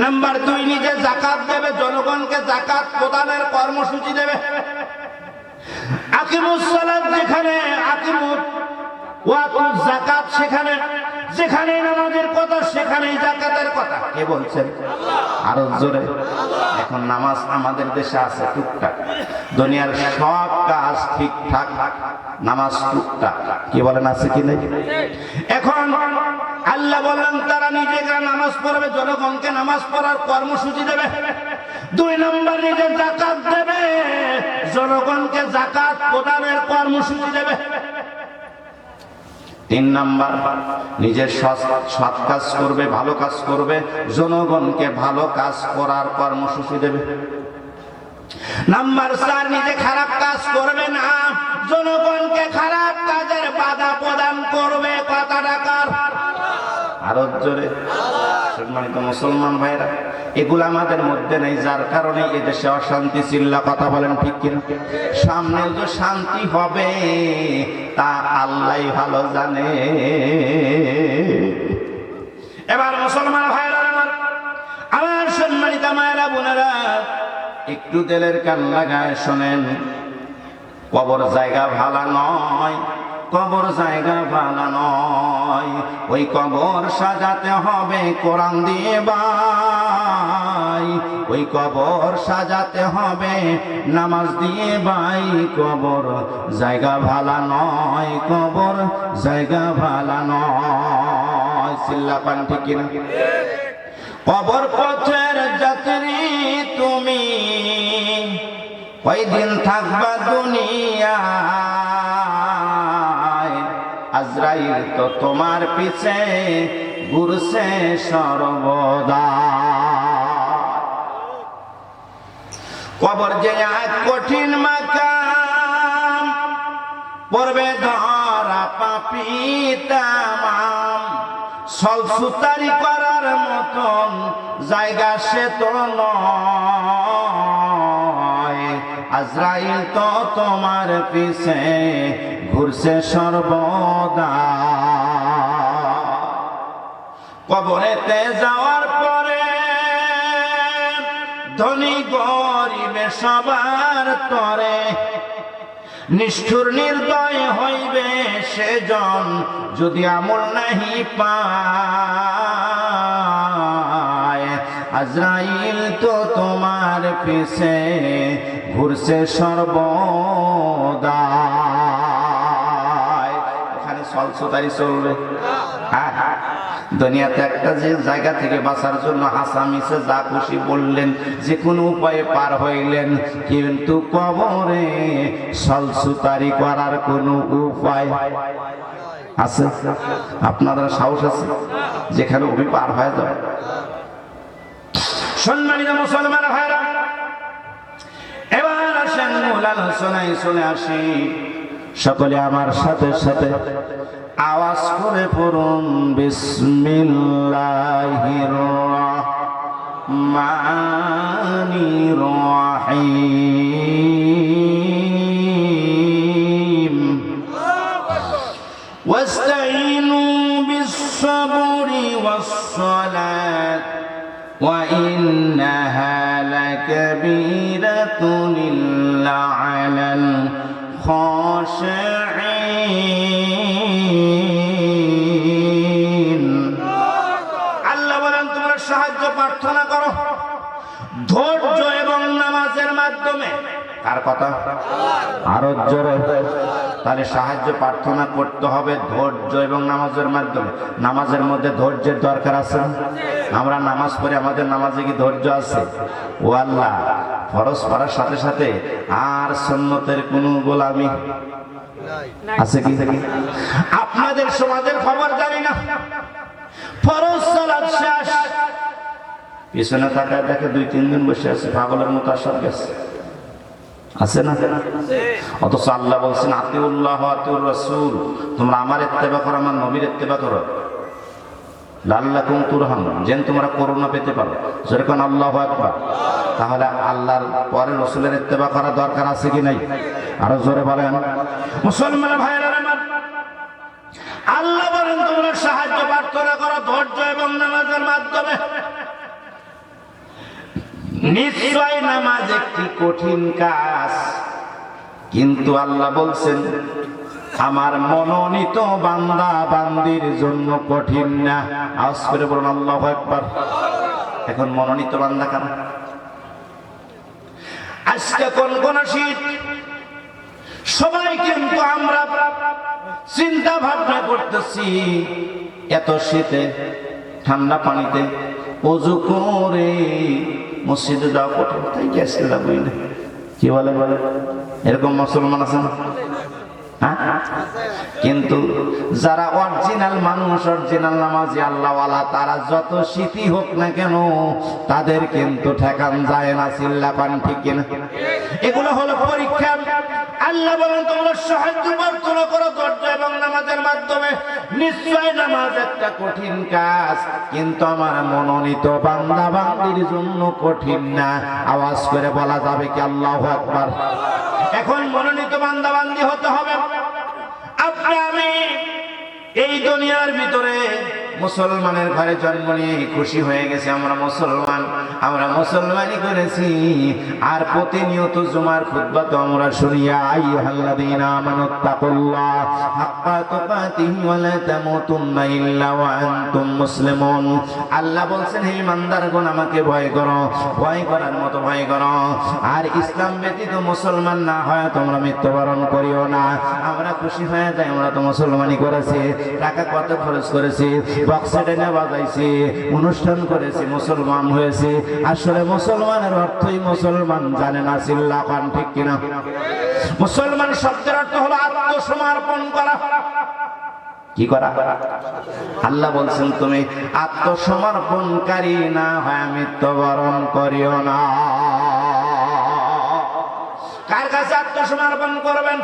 নাম্বার 2, নিজে যাকাত দেবে, জনগণকে যাকাত প্রদানের কর্মসূচি দেবে। আকিমুস সালাত, যেখানে আকিমুত ওয়াতু যাকাত সেখানে, যেখানে নামাজের কথা সেখানেই যাকাতের কথা। কে বলছেন? আরো জোরে। এখন নামাজ আমাদের দেশে আছে টুকটাক, দুনিয়ার সব কাজ ঠিকঠাক, নামাজ টুকটাক। কি বলেন, আছে কি নেই? এখন আল্লাহ বলেন তারা নিজেরা নামাজ পড়বে, জনগণকে নামাজ পড়ার কর্মসূচি দেবে। 2 নম্বর নিজে যাকাত দেবে, জনগণকে যাকাত প্রদানের কর্মসূচি দেবে। 3 নম্বর নিজের সৎ কাজ করবে, ভালো কাজ করবে, জনগণকে ভালো কাজ করার কর্মসূচি দেবে। নাম্বার 4 নিজে খারাপ কাজ করবে না, জনগণকে খারাপ কাজের বাধা প্রদান করবে। কথাটা কার? আরো জোরে। সম্মানিত মুসলমান ভাইরা, এগুলো আমাদের মধ্যে নেই, যার কারণে এদেশে অশান্তি। চিল্লা কথা বলেন ঠিক কিনা? সামনে যে শান্তি হবে তা আল্লাহই ভালো জানে। এবার মুসলমান ভাইরা আমার সম্মানিত মায়েরা বোনেরা, একটু দিলের কান লাগায় শোনেন। কবর জায়গা ভালো নয়, কবর জায়গা ভালো নয়। ওই কবর সাজাতে হবে কোরআন দিয়ে ভাই, ওই কবর সাজাতে হবে নামাজ দিয়ে ভাই। কবর জায়গা ভালো নয়, কবর জায়গা ভালো নয়। চিল্লা পান ঠিক কিনা? কবর পথের যাত্রী তুমি, ওই দিন থাকবা দুনিয়ায়। আজরাইল তো তোমার পিছে ঘুরছে সর্বদা। কবর যে এক কঠিন মাকাম, পড়বে ধরা পাপী তামাম। সলসুতারি করার মতন জায়গা সে তো নয়। আজরাইল তো তোমার পিছে ঘুরছে সর্বদা। কবরেতে যাওয়ার পরে ধনী গরিবে সবার তরে, নিষ্ঠুর নির্দয় হইবে সেজন যদি আমল নাহি পায়। আজরাইল তো তোমার পিছে ঘুরছে সর্বদা। এখানে সলসতারি চলবে। দুনিয়াতে একটা যে জায়গা থেকে বাঁচার জন্য হাসামিছে যা খুশি বললেন, যে কোনো উপায়ে পার হইলেন, কিন্তু কবরে সলসুতারি করার কোনো উপায় আছে? আপনাদের সাহস আছে যেখানে উঠে পার হয়ে যায়? সম্মানিত মুসলমান ভাইরা, এবার আসেন মূল আলোচনায় চলে আসি। সকলে আমার সাথে সাথে আওয়াজ করে পড়ুন, বিসমিল্লাহির রহমানির রহিম। ওয়াস্তাইনু বিস-সাবরি ওয়াস-সালাত ওয়া ইন্নাহা লাকাবীরাতুন ইল্লা আলাল খাশিঈন। আল্লাহ বলেন তোমরা সাহায্য প্রার্থনা করো ধৈর্য এবং নামাজের মাধ্যমে। কার কথা? আরো জোরে। তাহলে সাহায্য প্রার্থনা করতে হবে ধৈর্য এবং নামাজের মাধ্যমে। নামাজের মধ্যে ধৈর্যের দরকার আছে। আমরা নামাজ পড়ে, আমাদের নামাজে কি ধৈর্য আছে? ও আল্লাহ, ফরজ পড়ার সাথে সাথে আর সুন্নতের কোন গোলামি আছে কি? আপনাদের সমাজের খবর জানি না, ফরজ সালাত শেষ, পিছনে তাকায় দেখে 2-3 দিন বসে আছে, পাগলের মতো আসার গেছে, আছে না? অথচ আল্লাহ বলছেন আতিউল্লাহ আতিউর রাসূল, তোমরা আমার ইত্তেবা করো, আমার নবীর ইত্তেবা করো, লাল্লাকুম তুরহামুন, যেন তোমরা করুণা পেতে পারো। যেরকম আল্লাহু আকবার। তাহলে আল্লাহর পরে রাসূলের ইত্তেবা করা দরকার আছে কি নাই? আরো জোরে বলেন। মুসলমান ভাইরা আমার, আল্লাহ বলেন তোমরা সাহায্য প্রার্থনা করো ধৈর্য এবং নামাজের মাধ্যমে। নিশ্চয় নামাজ একটি কঠিন কাজ, কিন্তু আল্লাহ বলছেন আমার মনোনীত বান্দা বান্দির জন্য কঠিন না। আওয়াজ করে বলুন আল্লাহু আকবার। এখন মনোনীত বান্দা কারা? আজকে কোন শীত, সবাই কিন্তু আমরা চিন্তা ভাবনা করতেছি এত শীতে ঠান্ডা পানিতে ওযু করে মসজিদে যাওয়া কঠিন, তাই গ্যাস লাগবে না। কি বলে এরকম মুসলমান আছে না? কিন্তু যারা অরিজিনাল মানুষ, অরিজিনাল নামাজি আল্লাহওয়ালা, তারা যত শীতই হোক না কেন তাদের কিন্তু ঠেকান যায় না। চিল্লা পান ঠিক কিনা? এগুলো হলো পরীক্ষা। আল্লাহ বলেন তোমরা সাহায্য প্রার্থনা করো ধৈর্য এবং নামাজের মাধ্যমে। নিশ্চয় নামাজ একটা কঠিন কাজ, কিন্তু আমার মনোনীত বান্দা বান্দির জন্য কঠিন না। আওয়াজ করে বলা যাবে কি আল্লাহু আকবার? এখন মনোনীত বান্দা বান্দি হতে হবে। আপনি আমি এই দুনিয়ার ভিতরে মুসলমানের ঘরে জন্ম নিয়ে খুশি হয়ে গেছে, আমরা মুসলমান, আমরা মুসলমানই করেছি। আর প্রতিনিয়ত জুমার খুতবা তো আমরা শুনি, ইয়া আইয়ুহাল্লাযীনা আমানুত্তাকুল্লাহ হাক্কা তুকাতিহি ওয়া লা তামুতুন্না ইল্লা ওয়া আনতুম মুসলিমুন। আল্লাহ বলছেন, হে ইমানদারগণ আমাকে ভয় করো, ভয় করার মতো ভয় করো। আর ইসলাম ব্যতীত মুসলমান না হয় তোমরা মৃত্যুবরণ করিও না। আমরা খুশি হয়ে যাই, আমরা তো মুসলমানই করেছি, টাকা কত খরচ করেছি, বক্সে বাজাইছি, অনুষ্ঠান করেছি, মুসলমান হয়েছে। আসলে মুসলমানের অর্থই মুসলমান জানে না। চিল্লা পান ঠিক কিনা? মুসলমান শব্দের অর্থ হলো আত্মসমর্পণ করা। কি করা? আল্লাহ বলছেন তুমি আত্মসমর্পণকারী না হয় মৃত্যুবরণ করিও না। কার কাছে আত্মসমর্পণ করবেন?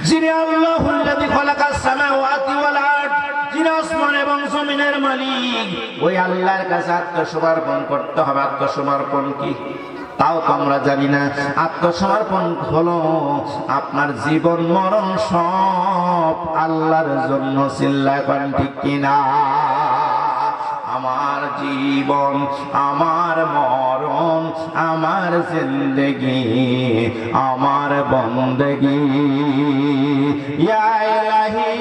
যিনি আল্লাহুল্লাযী খালাকাস সামাওয়াতি ওয়াল আরদ, যিনি আসমান এবং জমিনের মালিক, ওই আল্লাহর কাছে আত্মসমর্পণ করতে হবে। আত্মসমর্পণ কি তাও তো আমরা জানি না। আত্মসমর্পণ হলো আপনার জীবন মরণ সব আল্লাহর জন্য। চিল্লায় কোন ঠিক কিনা? আমার জীবন, আমার মরণ, আমার জিন্দেগি, আমার বন্দেগি, ইয়া ইলাহি,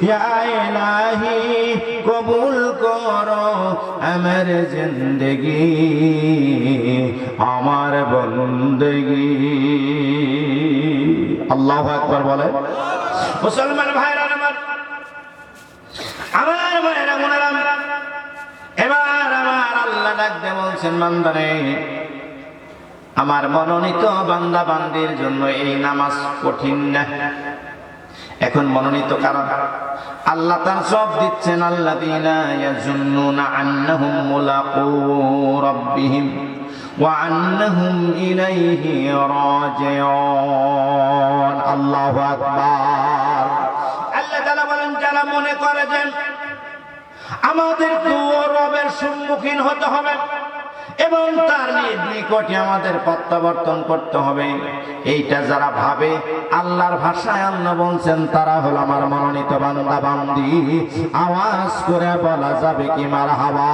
ইয়া ইলাহি কবুল করো আমার জিন্দেগি, আমার বন্দেগি। আল্লাহু আকবার বলে। মুসলমান ভাইরা আমার মায়েরা গুনারাম, এবার আমার আল্লাহ ডাকতে বলছেন, বান্দারে আমার মনোনীত বান্দা বান্দির জন্য এই নামাজ কঠিন না। এখন মনোনীত কারণ আল্লাহ তার সব দিচ্ছেন, আল্লাযীনা ইয়াজুন্নুনা আন্নাহুম মুলাকু রাব্বিহিম ওয়া আন্নাহুম ইলাইহি রাজিউন। আল্লাহু আকবার। আল্লাহ তাআলা বলেন, যারা মনে করে যে আমাদের রবের সম্মুখীন হতে হবে এবং তার নিকটে আমাদের প্রত্যাবর্তন করতে হবে, এইটা যারা ভাবে, আল্লাহর ভাষায় আল্লাহ বলছেন তারা হলো আমার মনোনীত বান্দা বান্দি। আওয়াজ করে বলা যাবে কি মারহাবা?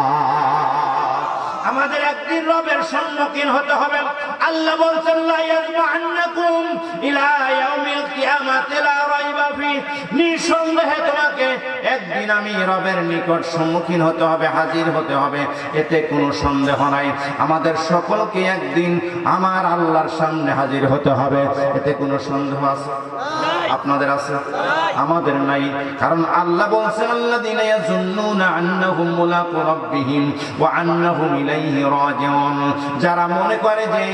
আমাদের একদিন রবের সম্মুখীন হতে হবে। আল্লাহ বলছেন, লা ইয়াজমা'আন্নাকুম ইলা ইয়াউমিল কিয়ামাতি লা রাইবা ফি, নিঃসন্দেহে তোমাকে একদিন আমি রবের নিকট সম্মুখীন হতে হবে, হাজির হতে হবে, এতে কোনো সন্দেহ নাই। আমাদের সকলকে একদিন আমার আল্লাহর সামনে হাজির হতে হবে, এতে কোনো সন্দেহ আছে? আপনাদের আছে? আমাদের নাই। কারণ আল্লাহ বলছেন, আল্লাযীনা ইয়াজুন্নুনা আন্নাহুম মুলাকু রাব্বিহিম ওয়া আন্নাহুম ইলাইহি রাজিউন। যারা মনে করে যে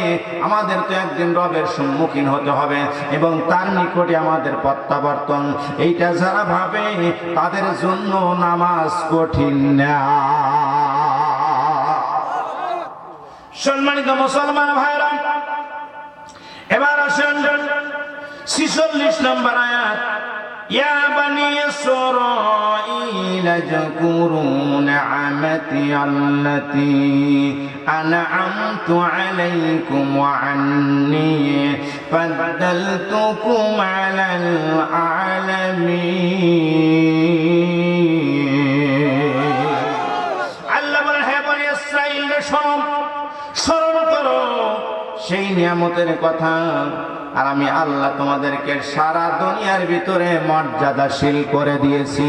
আমাদের তো একদিন রবের সম্মুখীন হতে হবে এবং তার নিকটে আমাদের প্রত্যাবর্তন, এইটা যারা ভাবে তাদের জন্য নামাজ কঠিন না। সম্মানিত মুসলমান ভাইরা, এবার আসেন 46 নম্বর আয়াত। ইয়া বানি ইসরাঈল যাকুরু নি'মাতি আল্লাতী আন'আমতু আলাইকুম ওয়া আন্নী ফাদ্দালতুকুম আলাল আলামিন। আল্লাহ বলেন, হে বনি ইসরাঈল, স্মরণ করো সেই নিয়ামতের কথা। আর আমি আল্লাহ তোমাদেরকে সারা দুনিয়ার ভিতরে মর্যাদাশীল করে দিয়েছি।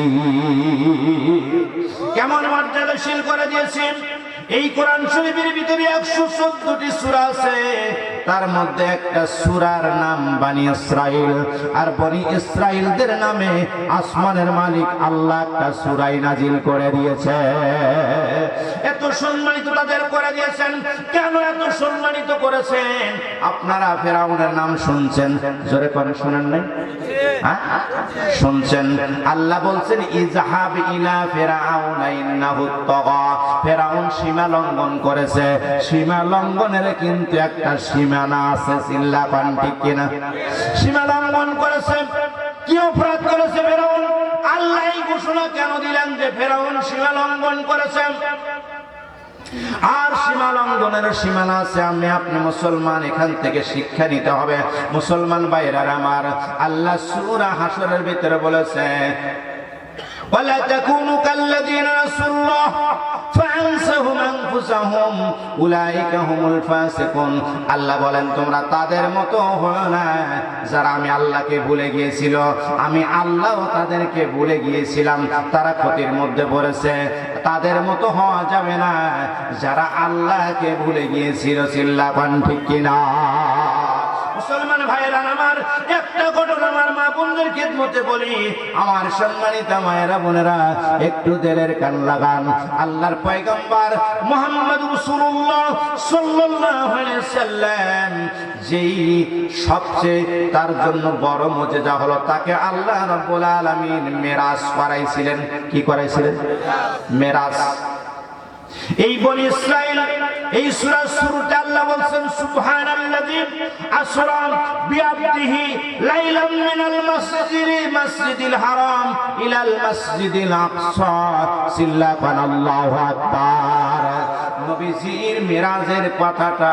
কেমন মর্যাদাশীল করে দিয়েছি? এই কোরআন শরীফের ভিতরে 114টি সূরা আছে, তার মধ্যে একটা সূরার নাম বনি ইসরাইল। আর বনি ইসরাইলদের নামে আসমানের মালিক আল্লাহ একটা সূরাই নাজিল করে দিয়েছে। এত সম্মানিত তাদের করে দিয়েছেন। কেন এত সম্মানিত করেছেন? আপনারা ফেরাউনের নাম শুনছেন, জোরে করে শুনেন নাই? শুনছেন। আল্লাহ বলছেন ইজহাব ইলা ফিরাউনা ইন্নাহু তাগা। ফেরাউন সীমা লঙ্ঘন করেছে। সীমা লঙ্ঘনের কিন্তু একটা সীমানা আছে, চিল্লা পান ঠিক কিনা? সীমা লঙ্ঘন করেছে। কি অপরাধ করেছে ফেরাউন? আল্লাহ এই ঘোষণা কেন দিলেন যে ফেরাউন সীমা লঙ্ঘন করেছে? আর সীমা লঙ্ঘনের সীমানা আছে। আমি আপনি মুসলমান এখান থেকে শিক্ষা নিতে হবে। মুসলমান ভাইরা আমার, আল্লাহ সূরা হাশরের ভিতরে বলেছে ওয়ালা তাকুনু কাল্লাযীনা নাসুল্লাহ ফাআনসাহুম আনফুসাহুম উলাইকা হুমুল ফাসিকুন। আল্লাহ বলেন তোমরা তাদের মতো হও না যারা আমি আল্লাহকে ভুলে গিয়েছিল। আমি আল্লাহও তাদেরকে ভুলে গিয়েছিলাম, তারা ক্ষতির মধ্যে পড়েছে। তাদের মতো হওয়া যাবে না যারা আল্লাহকে ভুলে গিয়েছিল, চিল্লাপান ঠিক কিনা? মুসলমান ভাইরা আমার, একটা ঘটনা আমার মা বোনদের খিদমতে বলি। আমার সম্মানিত মায়েরা বোনেরা, একটু দিলের কান লাগান। আল্লাহর পয়গম্বর মুহাম্মদ রাসূলুল্লাহ সাল্লাল্লাহু আলাইহি সাল্লাম যেই সবচেয়ে তার জন্য বড় মুজিজা হলো তাকে আল্লাহ রাব্বুল আলামিন মেরাজ করাইছিলেন। কি করাইছিলেন? মেরাজ। এই বনি ইসরাইল এই সূরার শুরুতে আল্লাহ বলেন সুবহানাল্লাযী আসরা বিআবদিহি লাইলাম মিনাল মাসজিদিল হারাম ইলাল মাসজিদিল আকসা। সিল্লাকান আল্লাহু আকবার। নবীজির মিরাজের কথাটা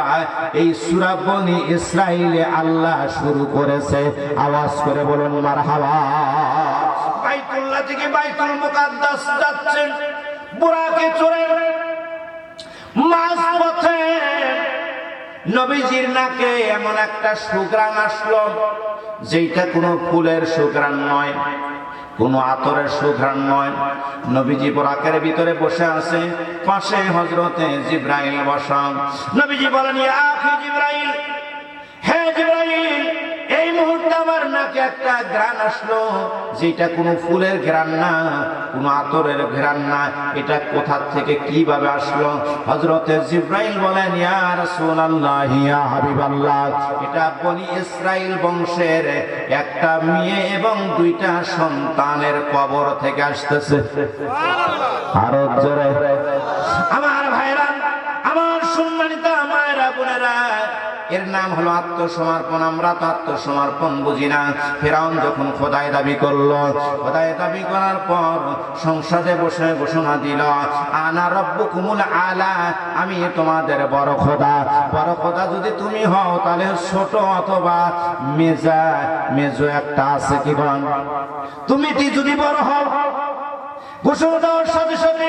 এই সূরা বনি ইসরাইলে আল্লাহ শুরু করেছে। আওয়াজ করে বলুন মারহাবা। বাইতুল্লাহ থেকে বাইতুল মুকাদ্দাস যাচ্ছেন বুরাকে চড়ে। মাঝপথে নবীজির নাকে এমন একটা সুঘ্রাণ আসলো যেটা কোনো ফুলের সুঘ্রাণ নয়, কোনো আতরের সুঘ্রাণ নয়। নবীজি বুরাকের ভিতরে বসে আছে, পাশে হযরতে জিবরাইল বসা। নবীজি বলেন ইয়া আখি জিবরাইল, হে জিবরাইল, এই মুহূর্তে আমার নাকে একটা ঘ্রাণ আসলো যেটা কোনো ফুলের ঘ্রাণ না, কোনো আতরের ঘ্রাণ না। এটা কোথা থেকে কিভাবে আসলো? হযরতে জিবরাইল বলেন ইয়া রাসূলুল্লাহ, ইয়া হাবিবাল্লাহ, এটা বনি ইসরাইল বংশের একটা মেয়ে এবং দুইটা সন্তানের কবর থেকে আসতেছে। আরো জোরে। আমার ভাইরা, আমার সম্মানিত মায়েরা বোনেরা, এর নাম হলো আত্মসমর্পণ। আমরা তো আত্মসমর্পণ বুঝি না। ফেরাউন যখন খোদাই দাবি করলো, খোদাই দাবি করার পর সংসদে বসে ঘোষণা দিল আনা রব্বুকুমুল আলা, আমি তোমাদের বড় খোদা। বড় খোদা যদি তুমি হও তাহলে ছোট অথবা মেজো একটা আছে কি বল? তুমি যদি বড় হও। ঘোষণা দেওয়ার সাথে সাথে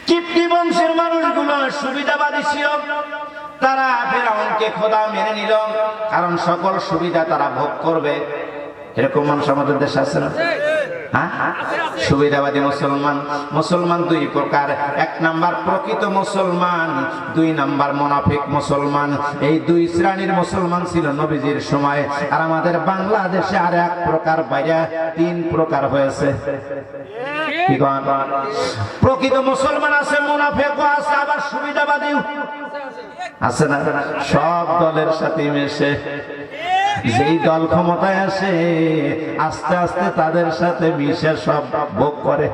কিপ্তি বংশের মানুষগুলো সুবিধাবাদী ছিল, তারা ফেরাউনকে খোদা মেনে নিল, কারণ সকল সুবিধা তারা ভোগ করবে। এরকম মানুষ আমাদের দেশে আছে না? সুবিধাবাদী মুসলমান। মুসলমান দুই প্রকার, এক নাম্বার প্রকৃত মুসলমান, দুই নাম্বার মুনাফিক মুসলমান। এই দুই শ্রেণীর মুসলমান ছিল নবীজির সময়। আর আমাদের বাংলাদেশে আর এক প্রকার বাইরে তিন প্রকার হয়েছে। প্রকৃত মুসলমান আছে, মুনাফিকও আছে, আবার সুবিধাবাদী আছে না? সব দলের সাথে মিশে যেই দল ক্ষমতায় আসে আস্তে আস্তে তাদের সাথে মিশে সব ভোগ করে।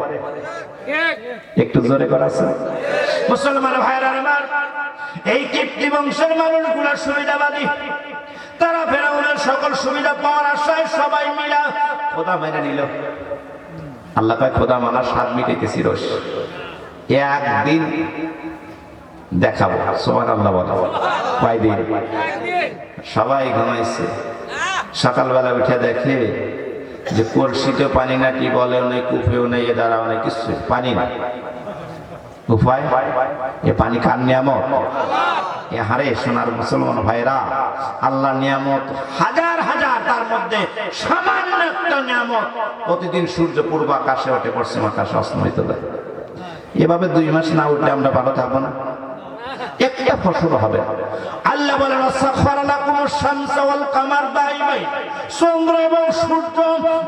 একটু জোরে করাছে। মুসলমান ভাইরা আমার, এই কিপ্তি বংশের মানুষগুলো সুবিধাবাদী। তারা ফেরাউনের সকল সুবিধা পাওয়ার আশায় সবাই মিলা খোদা মেনে নিল। আল্লাহ পাক খোদা মানার স্বাদ মিটাইতেছি রস। একদিন দেখাবো, সুবহানাল্লাহ বলো। কয়দিন? সবাই ঘুমাইছে, সকালবেলা উঠে দেখে যে কলসিতে পানি না, কি বলেও নেই, কুফেও নেই, এ দ্বারাও নেই, কিছু পানি না। উপায়? এ পানি কার নিয়ামত? এ হারে সোনার মুসলমান ভাইরা, আল্লাহ নিয়ামত হাজার হাজার, তার মধ্যে সামান্য একটা নিয়ামত প্রতিদিন সূর্য পূর্ব আকাশে ওঠে, পশ্চিম আকাশে অস্তমিত হয়। এভাবে 2 মাস না উঠলে আমরা ভালো থাকবো না, একটা ফসল হবে। আল্লাহ বলেন সাখারা লাকুমুশ শামসা ওয়াল কামার দাইমাই, চন্দ্র এবং সূর্য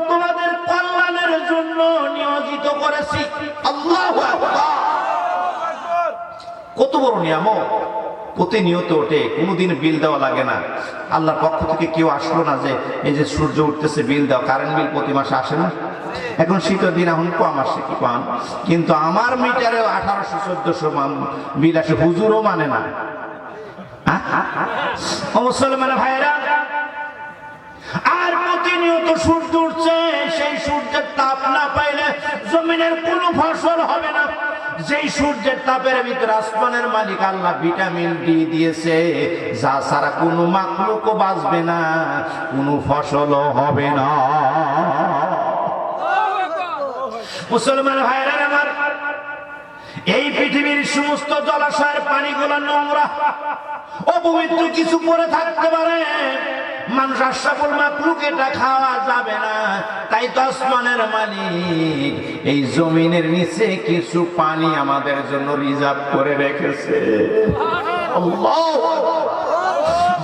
তোমাদের কল্যাণের জন্য নিয়োজিত করেছি। আল্লাহু আকবার। কত বড় নিয়ামত, প্রতিনিয়ত ওঠে, কোনোদিন বিল দেওয়া লাগে না। আল্লাহর পক্ষ থেকে কেউ আসলো না যে এই যে সূর্য উঠতেছে বিল দাও, কারেন্ট বিল প্রতি মাসে আসে না। এখন শীতের দিন এখন কম আসে, কি পান, কিন্তু আমার মিটারে 1800-1400 বিল আসে, হুজুরও মানে না। মুসলমান ভাইরা, আর প্রতিনিয়ত সূর্য উঠছে, সেই সূর্যের তাপ না পাইলে জমিনের কোনো ফসল হবে না। যেই সূর্যের তাপের ভিতরে আসমানের মালিক আল্লাহ ভিটামিন ডি দিয়েছে, যা ছাড়া কোনো মাখলুকও বাঁচবে না, কোনো ফসলও হবে না। মুসলমান ভাইরা আমার, এই পৃথিবীর সমস্ত জলাশয়ের পানিগুলো নোংরা, অপবিত্র কিছু পরে থাকতে পারে, মানুষ আশরাফুল মাখলুক, এটা খাওয়া যাবে না। তাই তো আসমানের মালিক এই জমিনের নিচে কিছু পানি আমাদের জন্য রিজার্ভ করে রেখেছে।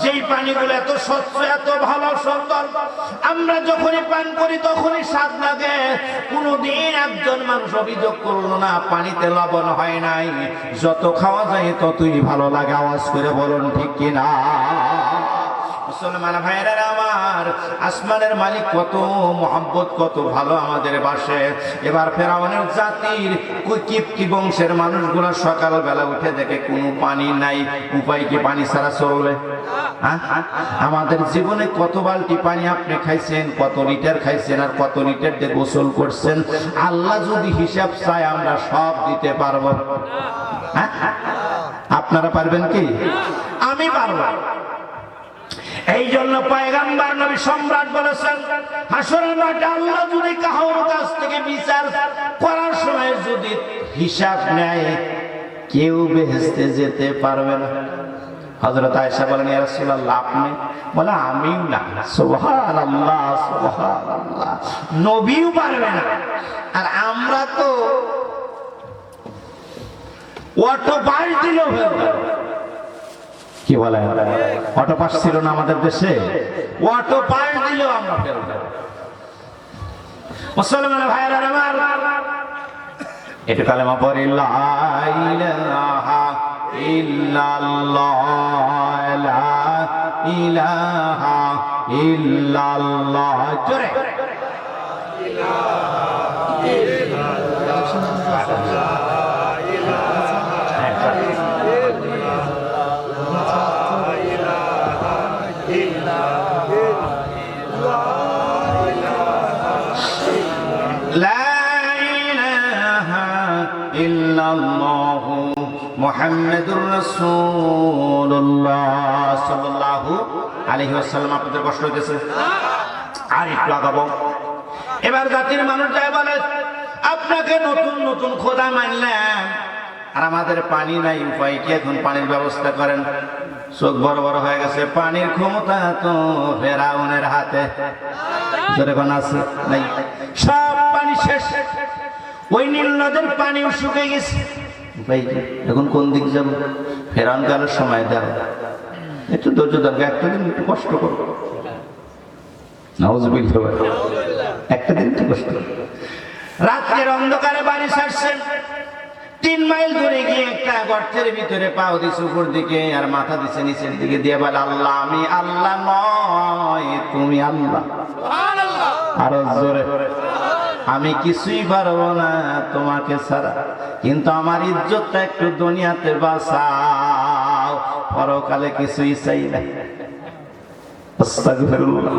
যেই পানিগুলো এত স্বচ্ছ, এত ভালো, সুন্দর, আমরা যখনই পান করি তখনই স্বাদ লাগে। কোনদিন একজন মানুষ অভিযোগ করলো না পানিতে লবণ হয় নাই। যত খাওয়া যায় ততই ভালো লাগে। আওয়াজ করে বলুন ঠিক কিনা? মুসলমান ভাইরা আমার, আসমানের মালিক কত মহব্বত, কত ভালো আমাদের বাসে। এবার ফেরাউনের জাতির কিপ্তি বংশের মানুষগুলো সকালবেলা উঠে দেখে কোনো পানি নাই। উপায় কি? পানি ছাড়া চলবে? আমাদের জীবনে কত বালতি পানি আপনি খাইছেন, কত লিটার খাইছেন, আর কত লিটার দিয়ে গোসল করছেন? আল্লাহ যদি হিসাব চায় আমরা সব দিতে পারবো। আপনারা পারবেন কি? আমি পারবো। এই জন্য পয়গম্বর নবী সম্রাট বলেছেন, হাসরের মাঠে আল্লাহ যদি কারোর কাছ থেকে বিচার করার সময় যদি হিসাব নেয়, কেউ বেহেশতে যেতে পারবে না। হযরত আয়েশা বলেন, ইয়া রাসূলুল্লাহ আপনি? বলে আমিও না। সুবহানাল্লাহ, সুবহানাল্লাহ। নবীও পারবে না, আর আমরা তো অটো পাস দিলেও ফেলবে। কি বলে? অটো পাস ছিল না আমাদের দেশে? অটো পাস দিলেও আমরা ফেলবো। মুসলমান ভাইরা আমার, এটা কালেমা পড়ে লা ইলাহা ইল্লাল্লাহ, লা ইলাহা ইল্লাল্লাহ। জোরে মুহাম্মাদুর রাসূলুল্লাহ সাল্লাল্লাহু আলাইহি ওয়াসাল্লাম। আপনাদের কষ্ট হইতেছে? আর একটু আগাবো। এবার জাতির মানুষ যায় বলে, আপনাকে নতুন নতুন খোদা মানলাম, আর আমাদের পানি নাই, উপায় কি? এখন পানির ব্যবস্থা করেন। চোখ বড় বড় হয়ে গেছে। পানির ক্ষমতা তো ফেরাউনের হাতে। যেরকম আছে নাই, সব পানি শেষ। ওই নীল নদের পানিও শুকিয়ে গেছে। এখন কোন দিক যাব? ফেরাউন কালের সময় দাও, একটু ধৈর্য দরকার, একটা দিন একটু কষ্ট করো। নাউযুবিল্লাহ, একটা দিন একটু কষ্ট। রাতের অন্ধকারে বাড়ি ছাড়ছেন, 3 মাইল দূরে গিয়ে একটা গর্তের ভিতরে পাও দিছে উপর দিকে, আর মাথা দিছে নিচের দিকে, দিয়ে বলে আল্লাহ আমি আল্লাহ নয়, তুমি আল্লাহ। আরো জোরে, আমি কিছুই পারবো না তোমাকে ছাড়া, কিন্তু আমার ইজ্জতটা একটু দুনিয়াতে বাঁচাও, পরকালে কিছুই চাই না। আস্তাগফিরুল্লাহ,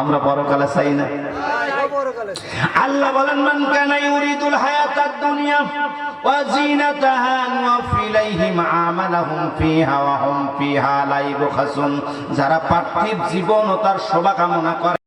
আমরা পরকালে চাই না। আল্লাহ বলেন, মান কানা ইউরিদুল হায়াতাদ দুনিয়া ওয়া জিনাতাহা নুওয়াফি ইলাইহিম আমালাহুম ফিহা ওয়া হুম ফিহা লা ইবখাসুন। যারা পার্থিব জীবন ও তার শোভা কামনা করে